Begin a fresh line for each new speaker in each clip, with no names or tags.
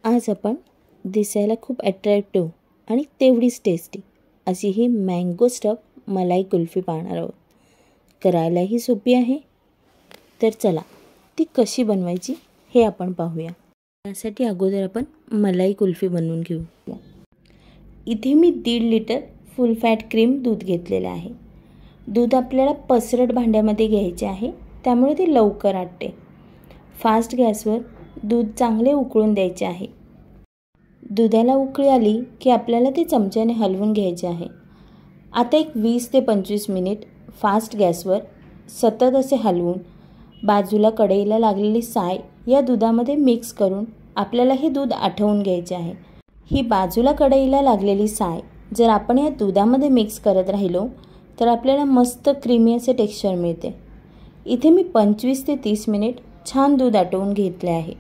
आज आपण दिसायला खूप अट्रॅक्टिव्ह आणि तेवढीच टेस्टी अशी ही मँगो स्टफ मलाई कुल्फी पाहणार आहोत। करायलाही सोपी आहे, तर चला ती कशी बनवायची हे आपण पाहूया। त्यासाठी अगोदर आपण मलाई कुल्फी बनवून घेऊ। इथे मी 1.5 लिटर फुल फॅट क्रीम दूध घेतलेले आहे। दूध आपल्याला पसरट भांड्यामध्ये घ्यायचे आहे, त्यामुळे ते लवकर आटते। फास्ट गॅसवर दूध चांगले उकळून द्यायचे आहे। दुधाला उकळी आली की आपल्याला ते चमच्याने हलवून घ्यायचे आहे। आता एक 20 ते 25 मिनिट फास्ट गॅसवर सतत असे हलवून बाजूला कढईला लागलेली साय या दुधामध्ये मिक्स करून आपल्याला हे दूध आटवून घ्यायचे आहे। ही बाजूला कढईला लागलेली साय जर आपण या दुधामध्ये मिक्स करत राहिलो तर आपल्याला मस्त क्रीमी असे टेक्स्चर मिळते। इथे मी 25 ते 30 मिनिट छान दूध आटवून घेतले आहे।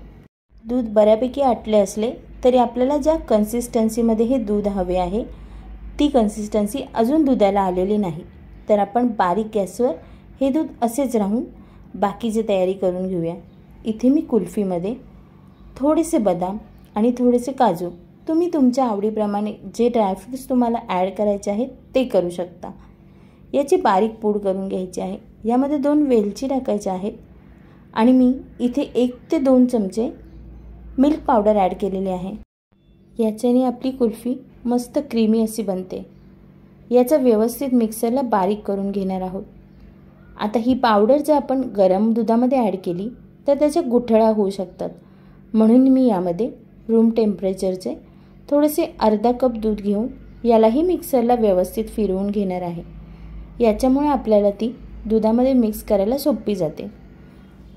दूध बऱ्यापैकी आटले असले तरी आपल्याला ज्या कन्सिस्टन्सीमध्ये हे दूध हवे आहे ती कन्सिस्टन्सी अजून दुधाला आलेली नाही, तर आपण बारीक गॅसवर हे दूध असेच राहून बाकीची तयारी करून घेऊया। इथे मी कुल्फीमध्ये थोडेसे बदाम आणि थोडेसे काजू, तुम्ही तुमच्या आवडीप्रमाणे जे ड्रायफ्रूट्स तुम्हाला ॲड करायचे आहेत ते करू शकता। याची बारीक पूड करून घ्यायची आहे। यामध्ये 2 वेलची टाकायच्या आहेत आणि मी इथे 1 ते 2 चमचे मिल्क पावडर ॲड केलेली आहे। याच्याने आपली कुल्फी मस्त क्रीमी अशी बनते। याचा व्यवस्थित मिक्सरला बारीक करून घेणार आहोत। आता ही पावडर जर आपण गरम दुधामध्ये ॲड केली तर त्याच्या गुठळ्या होऊ शकतात, म्हणून मी यामध्ये रूम टेम्परेचरचे थोडेसे अर्धा कप दूध घेऊन यालाही मिक्सरला व्यवस्थित फिरवून घेणार आहे। याच्यामुळे आपल्याला ती दुधामध्ये मिक्स करायला सोपी जाते।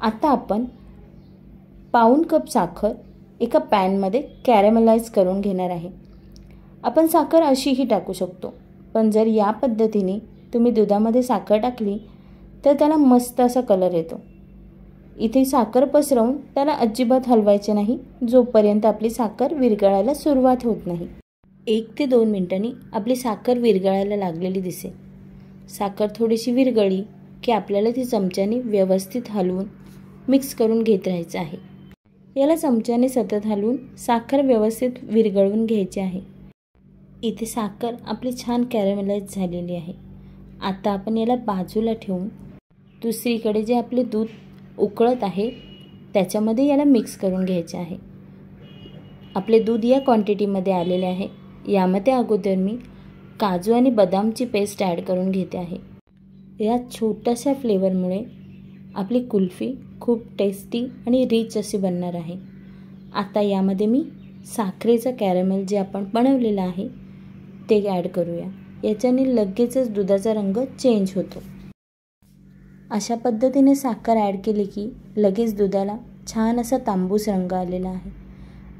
आता आपण पाऊण कप साखर एका पॅनमध्ये कॅरेमलाइज करून घेणार आहे। आपण साखर अशीही टाकू शकतो, पण जर या पद्धतीने तुम्ही दुधामध्ये साखर टाकली तर त्याला मस्त असा कलर येतो। इथे साखर पसरवून त्याला अजिबात हलवायचे नाही जोपर्यंत आपली साखर विरघळायला सुरुवात होत नाही। 1 ते 2 मिनिटांनी आपली साखर विरघळायला लागलेली दिसेल। साखर थोडीशी विरघळली की आपल्याला ती चमच्याने व्यवस्थित हलवून मिक्स करून घेत राहायचं आहे। याला चमच्याने सतत हलवून साखर व्यवस्थित विरघळवून घ्यायची आहे। इथे साखर आपली छान कॅरेमलाइज झालेली आहे। आता आपण याला बाजूला ठेवून दुसरीकडे जे आपले दूध उकळत आहे त्याच्यामध्ये याला मिक्स करून घ्यायचे आहे। आपले दूध या क्वांटिटीमध्ये आलेले आहे। यामध्ये अगोदर मी काजू आणि बदामची पेस्ट ॲड करून घेते आहे। या छोट्याशा फ्लेवरमुळे आपली कुल्फी खूप टेस्टी आणि रिच अशी बनणार आहे। आता यामध्ये मी साखरेचा कॅरमेल जे आपण बनवलेलं आहे ते ॲड करूया। याच्याने लगेचच दुधाचा रंग चेंज होतो। अशा पद्धतीने साखर ॲड केली की लगेच दुधाला छान असा तांबूस रंग आलेला आहे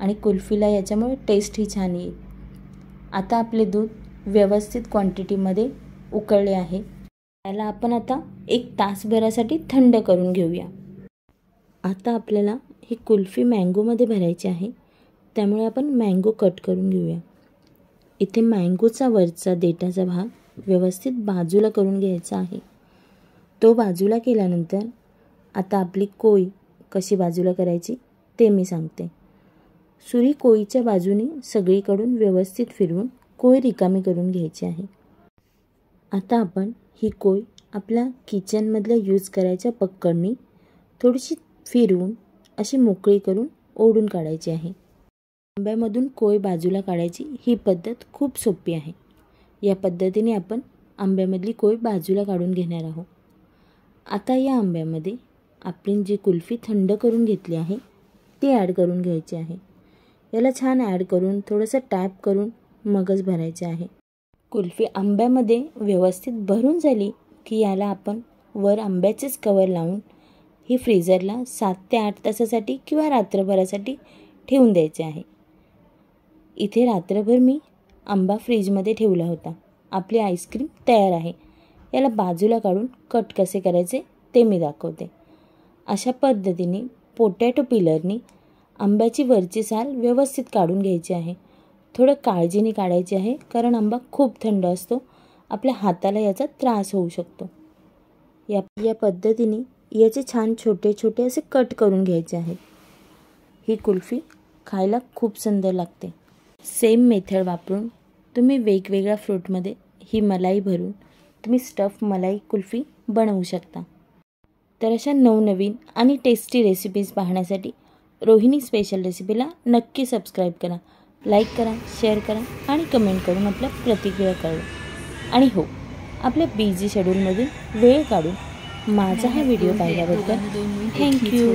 आणि कुल्फीला याच्यामुळे टेस्टही छान येईल। आता आपले दूध व्यवस्थित क्वांटिटीमध्ये उकळले आहे। त्याला आपण आता 1 तासभरासाठी थंड करून घेऊया। आता आपल्याला ही कुल्फी मँगोमध्ये भरायची आहे, त्यामुळे आपण मँगो कट करून घेऊया। इथे मँगोचा वरचा देठाचा भाग व्यवस्थित बाजूला करून घ्यायचा आहे। तो बाजूला केल्यानंतर आता आपली कोई कशी बाजूला करायची ते मी सांगते। सुरी कोईच्या बाजूने सगळीकडून व्यवस्थित फिरवून कोई रिकामी करून घ्यायची आहे। आता आपण ही कोई आपल्या किचनमधल्या यूज करायच्या पक्कडनी थोडीशी फिरवून अशी मोकळी करून ओढून काढायची आहे। आंब्यामधून कोय बाजूला काढायची ही पद्धत खूप सोपी आहे। या पद्धतीने आपण आंब्यामधली कोय बाजूला काढून घेणार आहोत। आता या आंब्यामध्ये आपण जी कुल्फी थंड करून घेतली आहे ती ॲड करून घ्यायची आहे। याला छान ॲड करून थोडंसं टॅप करून मगच भरायचे आहे। कुल्फी आंब्यामध्ये व्यवस्थित भरून झाली की याला आपण वर आंब्याचेच कवर लावून ही फ्रीजरला 7 ते 8 तासासाठी किंवा रात्रभरासाठी ठेवून द्यायचे आहे। इथे रात्रभर मी आंबा फ्रीजमध्ये ठेवला होता। आपली आईस्क्रीम तयार आहे। याला बाजूला काढून कट कसे करायचे ते मी दाखवते। अशा पद्धतीने पोटॅटो पिलरनी आंब्याची वरची साल व्यवस्थित काढून घ्यायची आहे। थोडं काळजीने काढायची आहे, कारण आंबा खूप थंड असतो, आपल्या हाताला याचा त्रास होऊ शकतो। या पद्धतीने याचे छान छोटे छोटे असे कट करून घ्यायचे आहेत। ही कुल्फी खायला खूप सुंदर लागते। सेम मेथड वापरून तुम्ही वेगवेगळ्या फ्रूटमध्ये ही मलाई भरून तुम्ही स्टफ मलाई कुल्फी बनवू शकता। तर अशा नवनवीन आणि टेस्टी रेसिपीज पाहण्यासाठी रोहिणी स्पेशल रेसिपीला नक्की सबस्क्राईब करा, लाईक करा, शेअर करा आणि कमेंट करून आपल्या प्रतिक्रिया कळवा। आणि हो, आपल्या बिझी शेड्यूलमधून वेळ काढून माझा हा व्हिडिओ पाहिल्याबद्दल थँक्यू।